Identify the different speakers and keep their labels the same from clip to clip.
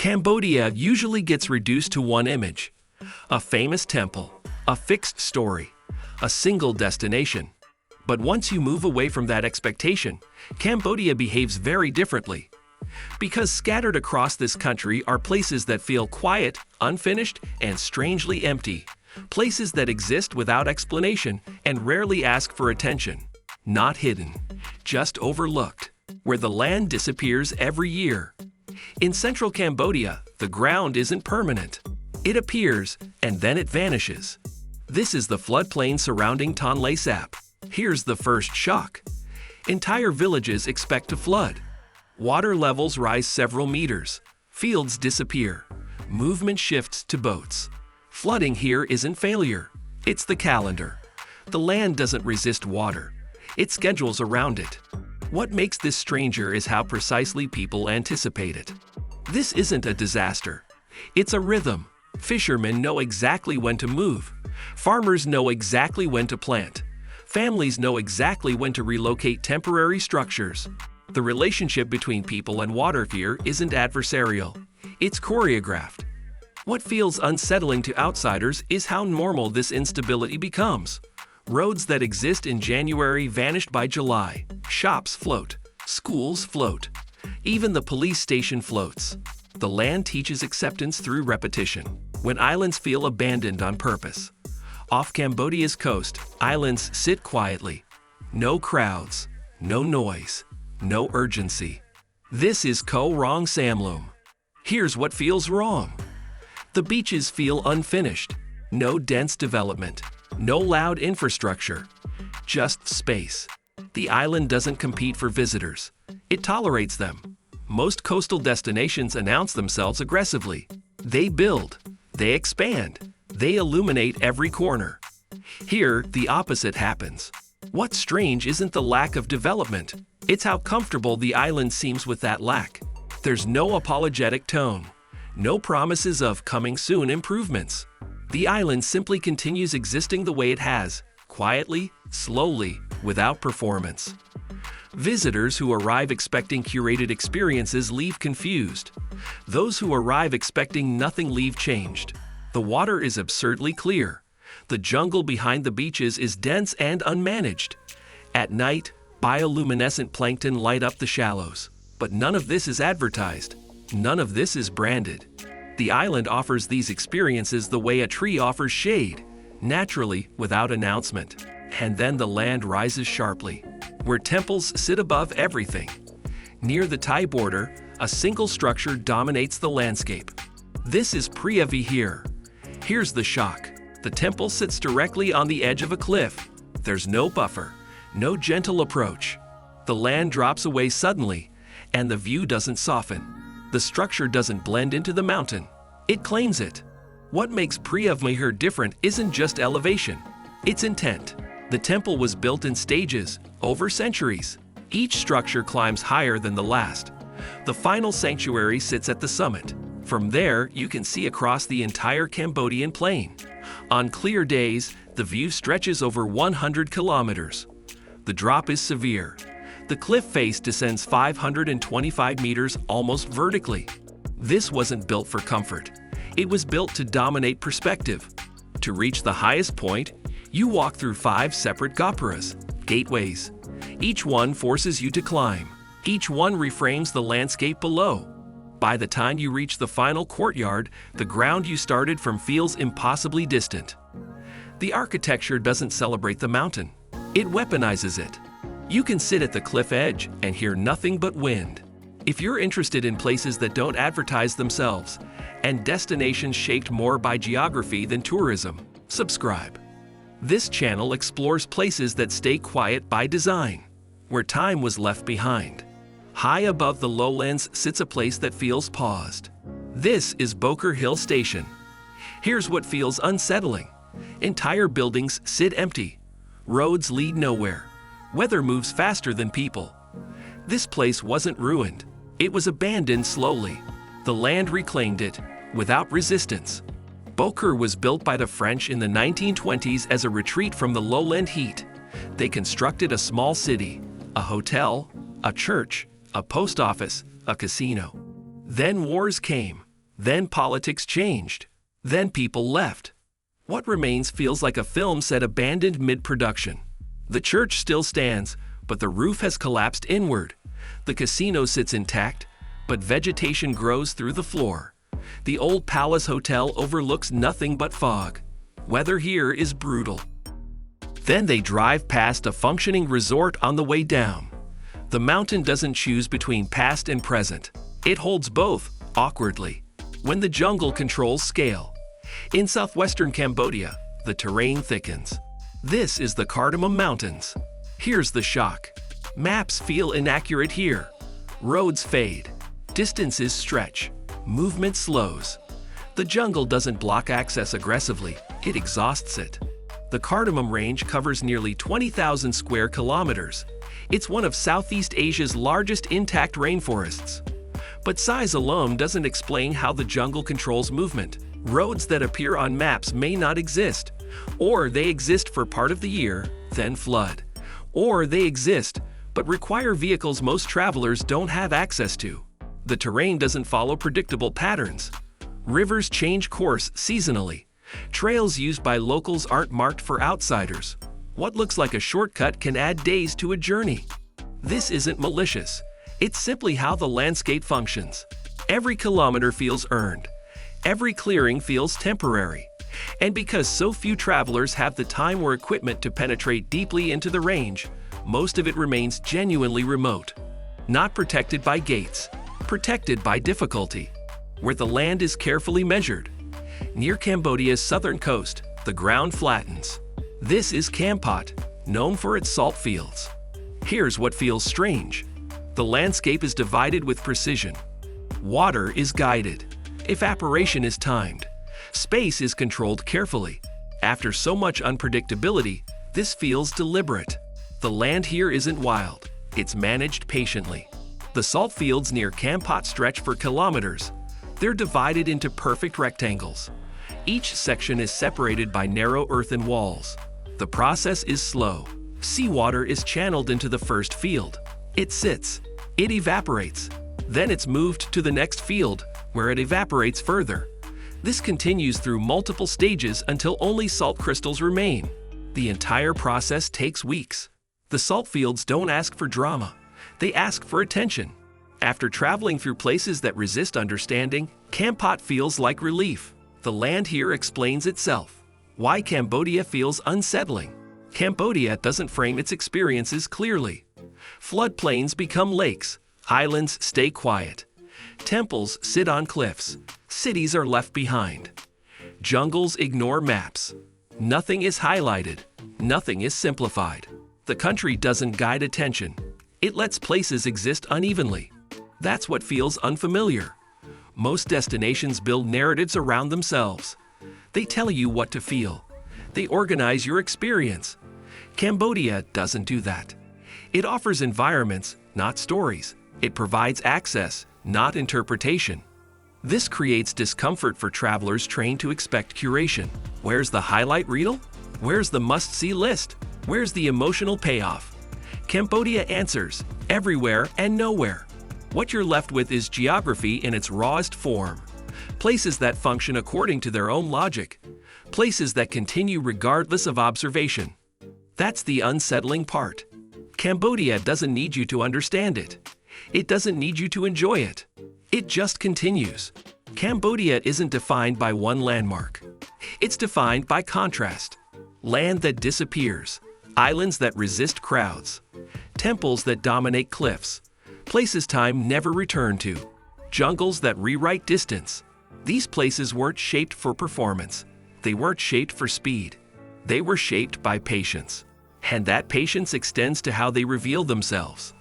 Speaker 1: Cambodia usually gets reduced to one image: a famous temple, a fixed story, a single destination. But once you move away from that expectation, Cambodia behaves very differently. Because scattered across this country are places that feel quiet, unfinished, and strangely empty. Places that exist without explanation and rarely ask for attention. Not hidden, just overlooked, where the land disappears every year. In central Cambodia, the ground isn't permanent. It appears, and then it vanishes. This is the floodplain surrounding Tonle Sap. Here's the first shock. Entire villages expect to flood. Water levels rise several meters. Fields disappear. Movement shifts to boats. Flooding here isn't failure. It's the calendar. The land doesn't resist water. It schedules around it. What makes this stranger is how precisely people anticipate it. This isn't a disaster. It's a rhythm. Fishermen know exactly when to move. Farmers know exactly when to plant. Families know exactly when to relocate temporary structures. The relationship between people and water here isn't adversarial. It's choreographed. What feels unsettling to outsiders is how normal this instability becomes. Roads that exist in January vanished by July. Shops float. Schools float. Even the police station floats. The land teaches acceptance through repetition. When islands feel abandoned on purpose. Off Cambodia's coast, islands sit quietly. No crowds, no noise, no urgency. This is Koh Samloem. Here's what feels wrong. The beaches feel unfinished. No dense development. No loud infrastructure. Just space. The island doesn't compete for visitors. It tolerates them. Most coastal destinations announce themselves aggressively. They build. They expand. They illuminate every corner. Here, the opposite happens. What's strange isn't the lack of development. It's how comfortable the island seems with that lack. There's no apologetic tone. No promises of coming soon improvements. The island simply continues existing the way it has, quietly, slowly, without performance. Visitors who arrive expecting curated experiences leave confused. Those who arrive expecting nothing leave changed. The water is absurdly clear. The jungle behind the beaches is dense and unmanaged. At night, bioluminescent plankton light up the shallows. But none of this is advertised. None of this is branded. The island offers these experiences the way a tree offers shade, naturally, without announcement. And then the land rises sharply, where temples sit above everything. Near the Thai border, a single structure dominates the landscape. This is Preah Vihear. Here's the shock. The temple sits directly on the edge of a cliff. There's no buffer, no gentle approach. The land drops away suddenly, and the view doesn't soften. The structure doesn't blend into the mountain. It claims it. What makes Preah Vihear different isn't just elevation. It's intent. The temple was built in stages, over centuries. Each structure climbs higher than the last. The final sanctuary sits at the summit. From there, you can see across the entire Cambodian plain. On clear days, the view stretches over 100 kilometers. The drop is severe. The cliff face descends 525 meters almost vertically. This wasn't built for comfort. It was built to dominate perspective. To reach the highest point, you walk through 5 separate gopuras, gateways. Each one forces you to climb. Each one reframes the landscape below. By the time you reach the final courtyard, the ground you started from feels impossibly distant. The architecture doesn't celebrate the mountain. It weaponizes it. You can sit at the cliff edge and hear nothing but wind. If you're interested in places that don't advertise themselves and destinations shaped more by geography than tourism, subscribe. This channel explores places that stay quiet by design, where time was left behind. High above the lowlands sits a place that feels paused. This is Boker Hill Station. Here's what feels unsettling. Entire buildings sit empty. Roads lead nowhere. Weather moves faster than people. This place wasn't ruined. It was abandoned slowly. The land reclaimed it, without resistance. Boker was built by the French in the 1920s as a retreat from the lowland heat. They constructed a small city, a hotel, a church, a post office, a casino. Then wars came. Then politics changed. Then people left. What remains feels like a film set abandoned mid-production. The church still stands, but the roof has collapsed inward. The casino sits intact, but vegetation grows through the floor. The old palace hotel overlooks nothing but fog. Weather here is brutal. Then they drive past a functioning resort on the way down. The mountain doesn't choose between past and present. It holds both, awkwardly, when the jungle controls scale. In southwestern Cambodia, the terrain thickens. This is the Cardamom Mountains. Here's the shock. Maps feel inaccurate here. Roads fade. Distances stretch. Movement slows. The jungle doesn't block access aggressively, it exhausts it. The Cardamom Range covers nearly 20,000 square kilometers. It's one of Southeast Asia's largest intact rainforests. But size alone doesn't explain how the jungle controls movement. Roads that appear on maps may not exist, or they exist for part of the year, then flood. Or they exist, but require vehicles most travelers don't have access to. The terrain doesn't follow predictable patterns. Rivers change course seasonally. Trails used by locals aren't marked for outsiders. What looks like a shortcut can add days to a journey. This isn't malicious. It's simply how the landscape functions. Every kilometer feels earned. Every clearing feels temporary. And because so few travelers have the time or equipment to penetrate deeply into the range, most of it remains genuinely remote. Not protected by gates, protected by difficulty, where the land is carefully measured. Near Cambodia's southern coast, the ground flattens. This is Kampot, known for its salt fields. Here's what feels strange. The landscape is divided with precision. Water is guided. Evaporation is timed. Space is controlled carefully. After so much unpredictability, this feels deliberate. The land here isn't wild. It's managed patiently. The salt fields near Kampot stretch for kilometers. They're divided into perfect rectangles. Each section is separated by narrow earthen walls. The process is slow. Seawater is channeled into the first field. It sits. It evaporates. Then it's moved to the next field, where it evaporates further. This continues through multiple stages until only salt crystals remain. The entire process takes weeks. The salt fields don't ask for drama. They ask for attention. After traveling through places that resist understanding, Kampot feels like relief. The land here explains itself. Why Cambodia feels unsettling. Cambodia doesn't frame its experiences clearly. Floodplains become lakes. Islands stay quiet. Temples sit on cliffs. Cities are left behind. Jungles ignore maps. Nothing is highlighted. Nothing is simplified. The country doesn't guide attention. It lets places exist unevenly. That's what feels unfamiliar. Most destinations build narratives around themselves. They tell you what to feel. They organize your experience. Cambodia doesn't do that. It offers environments, not stories. It provides access, not interpretation. This creates discomfort for travelers trained to expect curation. Where's the highlight reel? Where's the must-see list? Where's the emotional payoff? Cambodia answers, everywhere and nowhere. What you're left with is geography in its rawest form. Places that function according to their own logic. Places that continue regardless of observation. That's the unsettling part. Cambodia doesn't need you to understand it. It doesn't need you to enjoy it. It just continues. Cambodia isn't defined by one landmark. It's defined by contrast. Land that disappears. Islands that resist crowds. Temples that dominate cliffs. Places time never returned to. Jungles that rewrite distance. These places weren't shaped for performance. They weren't shaped for speed. They were shaped by patience. And that patience extends to how they reveal themselves.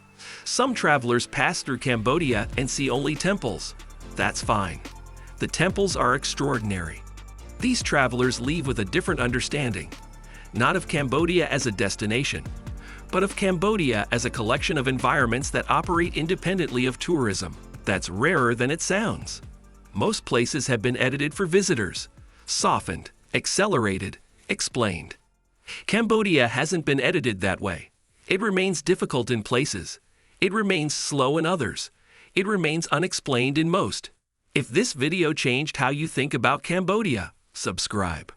Speaker 1: Some travelers pass through Cambodia and see only temples. That's fine. The temples are extraordinary. These travelers leave with a different understanding, not of Cambodia as a destination, but of Cambodia as a collection of environments that operate independently of tourism. That's rarer than it sounds. Most places have been edited for visitors, softened, accelerated, explained. Cambodia hasn't been edited that way. It remains difficult in places. It remains slow in others. It remains unexplained in most. If this video changed how you think about Cambodia, subscribe.